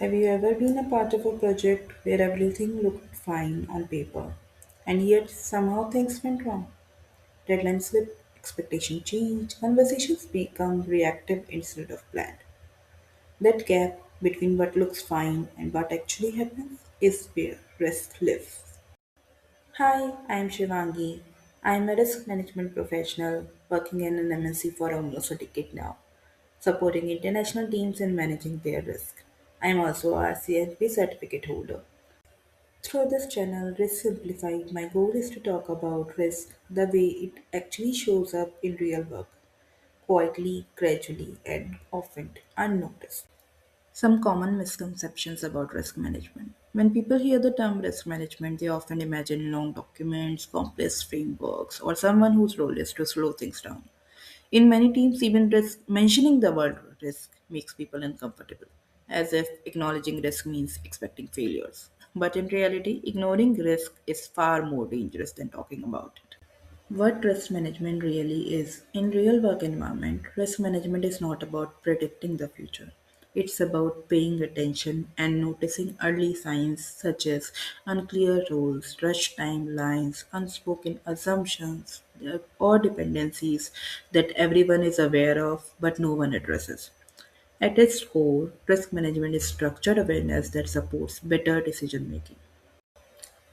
Have you ever been a part of a project where everything looked fine on paper and yet somehow things went wrong? Deadlines slip, expectations change, conversations become reactive instead of planned. That gap between what looks fine and what actually happens is where risk lives. Hi, I'm Shivangi. I'm a risk management professional working in an MNC for almost a decade now, supporting international teams in managing their risk. I'm also a CFP certificate holder. Through this channel, Risk Simplified, my goal is to talk about risk the way it actually shows up in real work, quietly, gradually, and often unnoticed. Some common misconceptions about risk management. When people hear the term risk management, they often imagine long documents, complex frameworks, or someone whose role is to slow things down. In many teams, even mentioning the word risk makes people uncomfortable, as if acknowledging risk means expecting failures. But in reality, ignoring risk is far more dangerous than talking about it. What risk management really is. In real work environment, risk management is not about predicting the future. It's about paying attention and noticing early signs such as unclear rules, rushed timelines, unspoken assumptions, or dependencies that everyone is aware of but no one addresses. At its core, risk management is structured awareness that supports better decision making.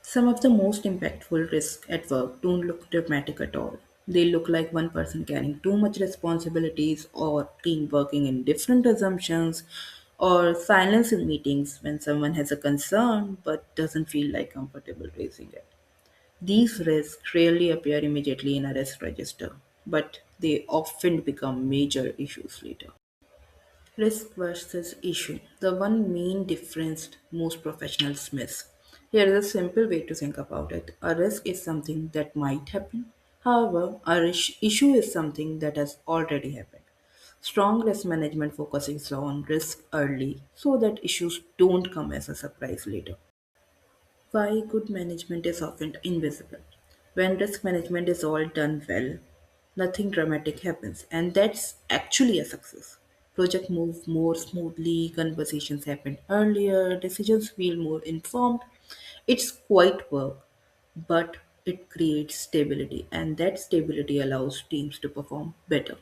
Some of the most impactful risks at work don't look dramatic at all. They look like one person carrying too much responsibilities, or team working in different assumptions, or silence in meetings when someone has a concern but doesn't feel like comfortable raising it. These risks rarely appear immediately in a risk register, but they often become major issues later. Risk versus issue. The one main difference most professionals miss. Here is a simple way to think about it. A risk is something that might happen. However, issue is something that has already happened. Strong risk management focuses on risk early so that issues don't come as a surprise later. Why good management is often invisible. When risk management is all done well, nothing dramatic happens, and that's actually a success. Projects move more smoothly, conversations happen earlier, decisions feel more informed. It's quite work, but it creates stability, and that stability allows teams to perform better.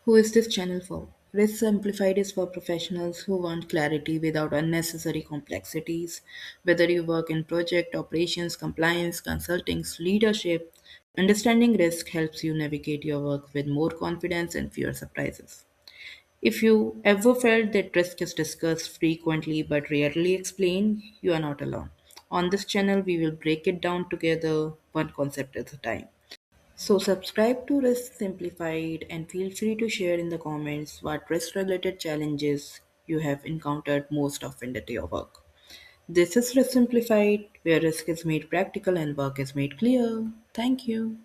Who is this channel for? Risk Simplified is for professionals who want clarity without unnecessary complexities. Whether you work in project, operations, compliance, consulting, leadership, understanding risk helps you navigate your work with more confidence and fewer surprises. If you ever felt that risk is discussed frequently but rarely explained, you are not alone. On this channel, we will break it down together, one concept at a time. So subscribe to Risk Simplified and feel free to share in the comments what risk related challenges you have encountered most often at your work. This is Risk Simplified, where risk is made practical and work is made clear. Thank you.